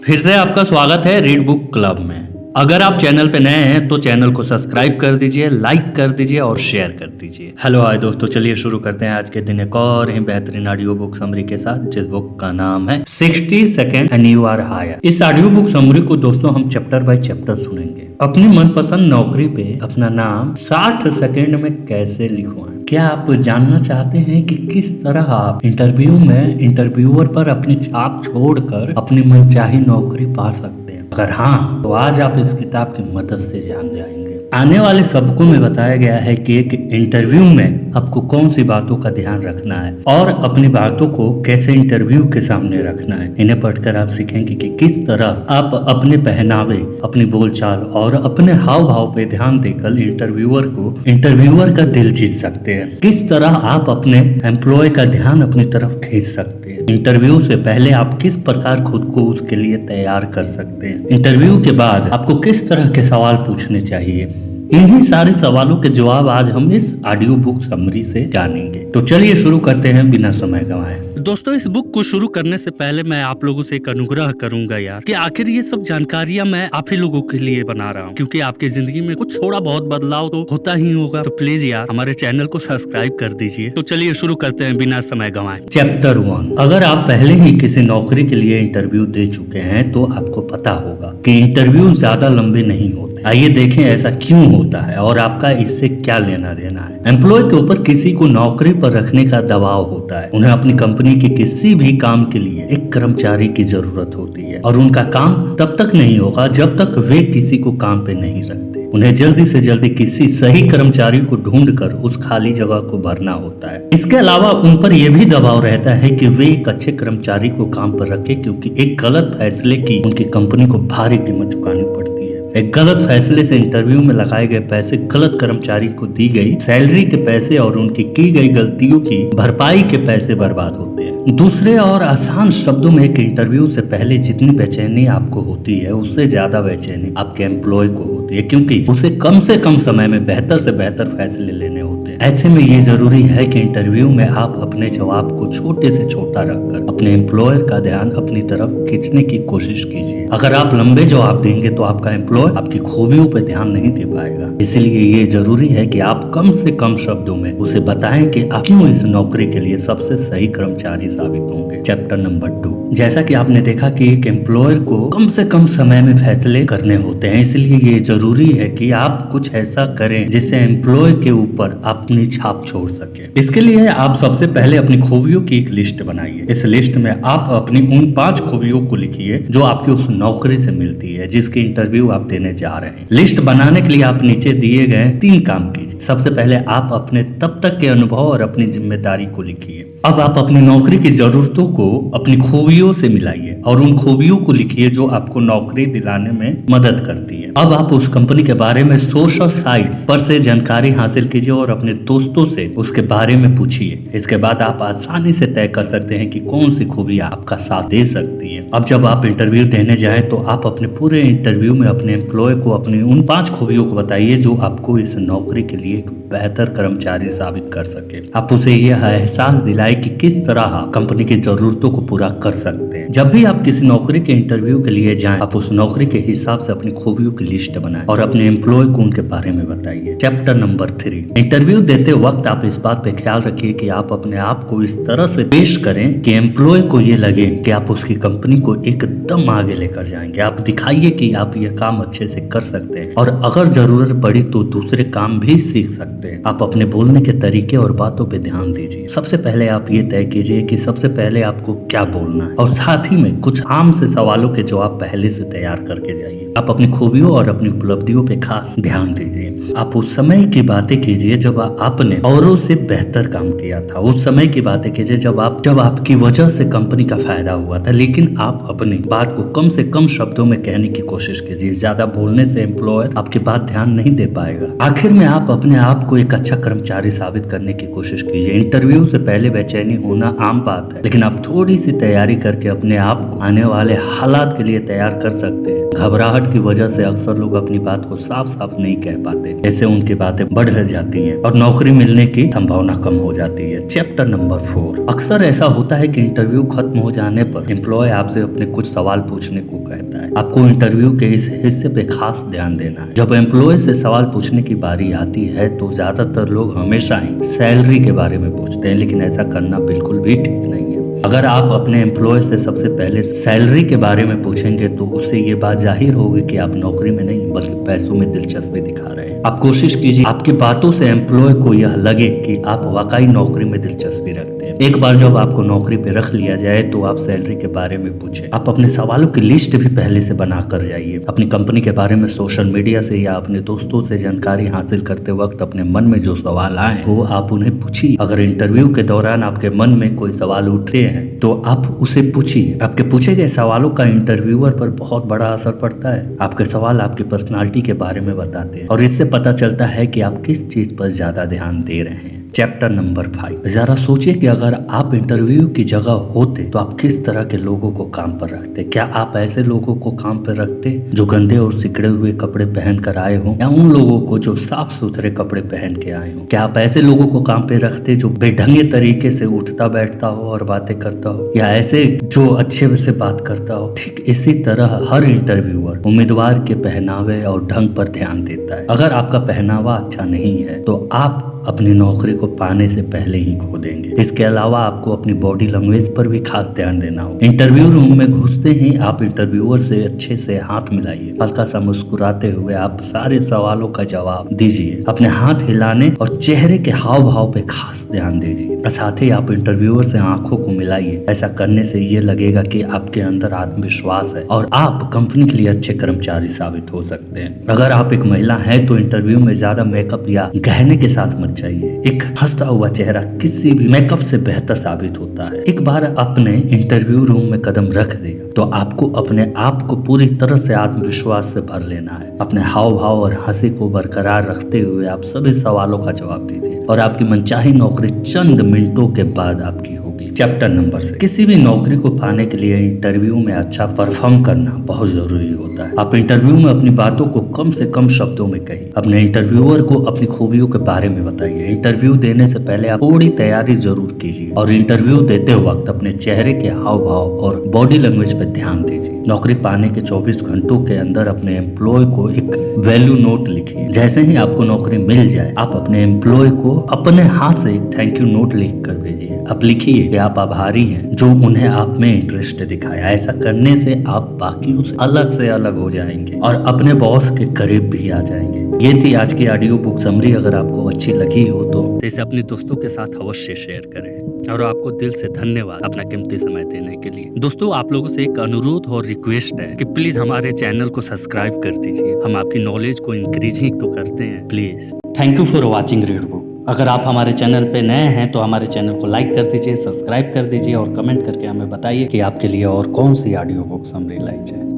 फिर से आपका स्वागत है रीड बुक क्लब में। अगर आप चैनल पे नए हैं तो चैनल को सब्सक्राइब कर दीजिए, लाइक कर दीजिए और शेयर कर दीजिए। हेलो हाय दोस्तों, चलिए शुरू करते हैं आज के दिन एक और ही बेहतरीन ऑडियो बुक समरी के साथ, जिस बुक का नाम है 60 second and you are hired. इस ऑडियो बुक समरी को दोस्तों हम चैप्टर बाय चैप्टर सुनेंगे। अपनी मनपसंद नौकरी पे अपना नाम 60 सेकंड में कैसे लिखवाएं। क्या आप जानना चाहते हैं कि किस तरह आप इंटरव्यू में इंटरव्यूअर पर अपनी छाप छोड़कर अपनी मनचाही नौकरी पा सकते हैं? अगर हाँ, तो आज आप इस किताब की मदद से जान जाएंगे। आने वाले सबकों में बताया गया है कि एक इंटरव्यू में आपको कौन सी बातों का ध्यान रखना है और अपनी बातों को कैसे इंटरव्यू के सामने रखना है। इन्हें पढ़कर आप सीखेंगे कि किस तरह आप अपने पहनावे, अपनी बोलचाल और अपने हाव भाव पे ध्यान देकर इंटरव्यूअर का दिल जीत सकते हैं। किस तरह आप अपने एम्प्लॉय का ध्यान अपनी तरफ खींच सकते हैं। इंटरव्यू से पहले आप किस प्रकार खुद को उसके लिए तैयार कर सकते हैं। इंटरव्यू के बाद आपको किस तरह के सवाल पूछने चाहिए। इन्हीं सारे सवालों के जवाब आज हम इस ऑडियो बुक समरी से जानेंगे। तो चलिए शुरू करते हैं बिना समय गंवाए। दोस्तों, इस बुक को शुरू करने से पहले मैं आप लोगों से एक अनुग्रह करूंगा यार, कि आखिर ये सब जानकारियां मैं आप ही लोगों के लिए बना रहा हूँ, क्योंकि आपकी जिंदगी में कुछ थोड़ा बहुत बदलाव तो होता ही होगा। तो प्लीज यार हमारे चैनल को सब्सक्राइब कर दीजिए। तो चलिए शुरू करते हैं बिना समय गंवाए। चैप्टर 1। अगर आप पहले ही किसी नौकरी के लिए इंटरव्यू दे चुके हैं तो आपको पता होगा कि इंटरव्यू ज्यादा लंबे नहीं होते। आइए देखें ऐसा क्यों होता है और आपका इससे क्या लेना देना है। एम्प्लॉय के ऊपर किसी को नौकरी पर रखने का दबाव होता है। उन्हें अपनी कंपनी के किसी भी काम के लिए एक कर्मचारी की जरूरत होती है और उनका काम तब तक नहीं होगा जब तक वे किसी को काम पे नहीं रखते। उन्हें जल्दी से जल्दी किसी सही कर्मचारी को ढूंढकर उस खाली जगह को भरना होता है। इसके अलावा उन पर यह भी दबाव रहता है कि वे एक अच्छे कर्मचारी को काम पर रखें, क्योंकि एक गलत फैसले की उनकी कंपनी को भारी कीमत चुकानी पड़ती है। एक गलत फैसले से इंटरव्यू में लगाए गए पैसे, गलत कर्मचारी को दी गई सैलरी के पैसे और उनकी की गई गलतियों की भरपाई के पैसे बर्बाद होते हैं। दूसरे और आसान शब्दों में, एक इंटरव्यू से पहले जितनी बेचैनी आपको होती है उससे ज्यादा बेचैनी आपके एम्प्लॉय को होती है, क्योंकि उसे कम से कम समय में बेहतर से बेहतर फैसले लेने होते हैं। ऐसे में ये जरूरी है कि इंटरव्यू में आप अपने जवाब को छोटे से छोटा रखकर अपने एम्प्लॉयर का ध्यान अपनी तरफ खींचने की कोशिश कीजिए। अगर आप लंबे जवाब देंगे तो आपका एम्प्लॉय आपकी खूबियों पर ध्यान नहीं दे पाएगा। इसलिए ये जरूरी है कि आप कम से कम शब्दों में उसे बताएं कि आप क्यों इस नौकरी के लिए सबसे सही कर्मचारी साबित होंगे। Chapter number 2। जैसा कि आपने देखा कि एक एम्प्लॉयर को कम से कम समय में फैसले करने होते हैं, इसलिए ये जरूरी है कि आप कुछ ऐसा करें जिससे एम्प्लॉय के ऊपर अपनी छाप छोड़ सके। इसके लिए आप सबसे पहले अपनी खूबियों की एक लिस्ट बनाइए। इस लिस्ट में आप अपनी उन 5 खूबियों को लिखिए जो आपकी उस नौकरी से मिलती है जिसकी इंटरव्यू आप देने जा रहे हैं। लिस्ट बनाने के लिए आप नीचे दिए गए 3 काम कीजिए। सबसे पहले आप अपने तब तक के अनुभव और अपनी जिम्मेदारी को लिखिए। अब आप अपनी नौकरी की जरूरतों को अपनी खूबियों से मिलाइए और उन खूबियों को लिखिए जो आपको नौकरी दिलाने में मदद करती है। अब आप उस कंपनी के बारे में सोशल साइट्स पर से जानकारी हासिल कीजिए और अपने दोस्तों से उसके बारे में पूछिए। इसके बाद आप आसानी से तय कर सकते हैं कि कौन सी खूबियां आपका साथ दे सकती हैं। अब जब आप इंटरव्यू देने जाएं तो आप अपने पूरे इंटरव्यू में अपने एम्प्लॉय को अपनी उन 5 खूबियों को बताइए जो आपको इस नौकरी के लिए एक बेहतर कर्मचारी साबित कर सके। आप उसे यह एहसास दिलाए कि किस तरह आप कंपनी की जरूरतों को पूरा कर सकते हैं। जब भी आप किसी नौकरी के इंटरव्यू के लिए जाएं, आप उस नौकरी के हिसाब से अपनी खूबियों की लिस्ट बनाएं और अपने एम्प्लॉय को उनके बारे में बताइए। Chapter number 3। इंटरव्यू देते वक्त आप इस बात पे ख्याल रखिए कि आप अपने आप को इस तरह से पेश करें कि एम्प्लॉय को ये लगे कि आप उसकी कंपनी को एकदम आगे लेकर जाएंगे। आप दिखाइए कि आप ये काम अच्छे से कर सकते हैं और अगर जरूरत पड़ी तो दूसरे काम भी सीख सकते हैं। आप अपने बोलने के तरीके और बातों पे ध्यान दीजिए। सबसे पहले आप ये तय कीजिए कि सबसे पहले आपको क्या बोलना है और साथ ही में कुछ आम से सवालों के जवाब पहले से तैयार करके जाइए। आप अपनी खूबियों और अपनी उपलब्धियों पे खास ध्यान दीजिए। आप उस समय की बातें कीजिए जब आपने औरों से बेहतर काम किया था। उस समय की बातें कीजिए जब आपकी वजह से कंपनी का फायदा हुआ था, लेकिन आप अपनी बात को कम से कम शब्दों में कहने की कोशिश कीजिए। ज्यादा बोलने से एम्प्लॉयर आपकी बात ध्यान नहीं दे पाएगा। आखिर में आप अपने आप को एक अच्छा कर्मचारी साबित करने की कोशिश कीजिए। इंटरव्यू से पहले बेचैनी होना आम बात है, लेकिन आप थोड़ी सी तैयारी करके अपने आप को आने वाले हालात के लिए तैयार कर सकते हैं। घबराहट की वजह से अक्सर लोग अपनी बात को साफ साफ नहीं कह पाते, ऐसे उनकी बातें बढ़ जाती हैं और नौकरी मिलने की संभावना कम हो जाती है। Chapter number 4। अक्सर ऐसा होता है कि इंटरव्यू खत्म हो जाने पर एम्प्लॉय आपसे अपने कुछ सवाल पूछने को कहता है। आपको इंटरव्यू के इस हिस्से पे खास ध्यान देना है। जब एम्प्लॉय से सवाल पूछने की बारी आती है तो ज्यादातर लोग हमेशा ही सैलरी के बारे में पूछते हैं, लेकिन ऐसा करना बिल्कुल भी ठीक नहीं है। अगर आप अपने एम्प्लॉय से सबसे पहले सैलरी के बारे में पूछेंगे तो उससे ये बात जाहिर होगी कि आप नौकरी में नहीं बल्कि पैसों में दिलचस्पी दिखा रहे हैं। आप कोशिश कीजिए आपकी बातों से एम्प्लॉय को यह लगे कि आप वाकई नौकरी में दिलचस्पी रखते हैं। एक बार जब आपको नौकरी पे रख लिया जाए तो आप सैलरी के बारे में पूछें। आप अपने सवालों की लिस्ट भी पहले से बना कर जाइए। अपनी कंपनी के बारे में सोशल मीडिया से या अपने दोस्तों से जानकारी हासिल करते वक्त अपने मन में जो सवाल आए वो आप उन्हें पूछिए। अगर इंटरव्यू के दौरान आपके मन में कोई सवाल उठे हैं तो आप उसे पूछिए। आपके पूछे गए सवालों का इंटरव्यूअर पर बहुत बड़ा असर पड़ता है। आपके सवाल आपकी पर्सनालिटी के बारे में बताते हैं और इससे पता चलता है कि आप किस चीज पर ज्यादा ध्यान दे रहे हैं। Chapter number 5। जरा सोचिए कि अगर आप इंटरव्यू की जगह होते तो आप किस तरह के लोगों को काम पर रखते। क्या आप ऐसे लोगों को काम पर रखते जो गंदे और सिकड़े हुए कपड़े पहन कर आए हो, या उन लोगों को जो साफ सुथरे कपड़े पहन के आए हो? क्या आप ऐसे लोगों को काम पे रखते जो बेढंगे तरीके से उठता बैठता हो और बातें करता हो, या ऐसे जो अच्छे से बात करता हो? ठीक इसी तरह हर इंटरव्यूअर उम्मीदवार के पहनावे और ढंग पर ध्यान देता है। अगर आपका पहनावा अच्छा नहीं है तो आप अपनी नौकरी को पाने से पहले ही खो देंगे। इसके अलावा आपको अपनी बॉडी लैंग्वेज पर भी खास ध्यान देना हो। इंटरव्यू रूम में घुसते ही आप इंटरव्यूअर से अच्छे से हाथ मिलाइए। हल्का सा मुस्कुराते हुए आप सारे सवालों का जवाब दीजिए। अपने हाथ हिलाने और चेहरे के हाव भाव पे खास ध्यान दीजिए। साथ ही आप इंटरव्यूअर से आंखों को मिलाइए। ऐसा करने से ये लगेगा कि आपके अंदर आत्मविश्वास है और आप कंपनी के लिए अच्छे कर्मचारी साबित हो सकते हैं। अगर आप एक महिला हैं तो इंटरव्यू में ज्यादा मेकअप या गहने के साथ मत चाहिए। एक हंसता हुआ चेहरा किसी भी मेकअप से बेहतर साबित होता है। एक बार अपने इंटरव्यू रूम में कदम रख दिया तो आपको अपने आप को पूरी तरह से आत्मविश्वास से भर लेना है। अपने हाव भाव और हंसी को बरकरार रखते हुए आप सभी सवालों का जवाब दीजिए और आपकी मनचाही नौकरी चंद मिनटों के बाद आपकी होगी। Chapter number 6। किसी भी नौकरी को पाने के लिए इंटरव्यू में अच्छा परफॉर्म करना बहुत जरूरी होता है। आप इंटरव्यू में अपनी बातों को कम से कम शब्दों में कहिए। अपने इंटरव्यूअर को अपनी खूबियों के बारे में बताइए। इंटरव्यू देने से पहले आप थोड़ी तैयारी जरूर कीजिए और इंटरव्यू देते वक्त अपने चेहरे के हाव भाव और बॉडी लैंग्वेज पर ध्यान दीजिए। नौकरी पाने के 24 घंटों के अंदर अपने एम्प्लॉय को एक वैल्यू नोट लिखिए। जैसे ही आपको नौकरी मिल जाए आप अपने एम्प्लॉय को अपने हाथ से एक थैंक यू नोट लिख कर भेजिए। आप लिखिए कि आप आभारी हैं जो उन्हें आप में इंटरेस्ट दिखाया। ऐसा करने से आप बाकियों से अलग हो जाएंगे और अपने बॉस के करीब भी आ जाएंगे। ये थी आज की ऑडियो बुक समरी। अगर आपको अच्छी लगी हो तो इसे अपने दोस्तों के साथ अवश्य शेयर करें और आपको दिल से धन्यवाद अपना कीमती समय देने के लिए। दोस्तों आप लोगों से एक अनुरोध और रिक्वेस्ट है कि प्लीज हमारे चैनल को सब्सक्राइब कर दीजिए। हम आपकी नॉलेज को इंक्रीज ही तो करते हैं, please. Thank you for watching read book. अगर आप हमारे चैनल पे नए हैं तो हमारे चैनल को लाइक कर दीजिए, सब्सक्राइब कर दीजिए और कमेंट करके हमें बताइए कि आपके लिए और कौन सी ऑडियो बुक समरी लाई जाए।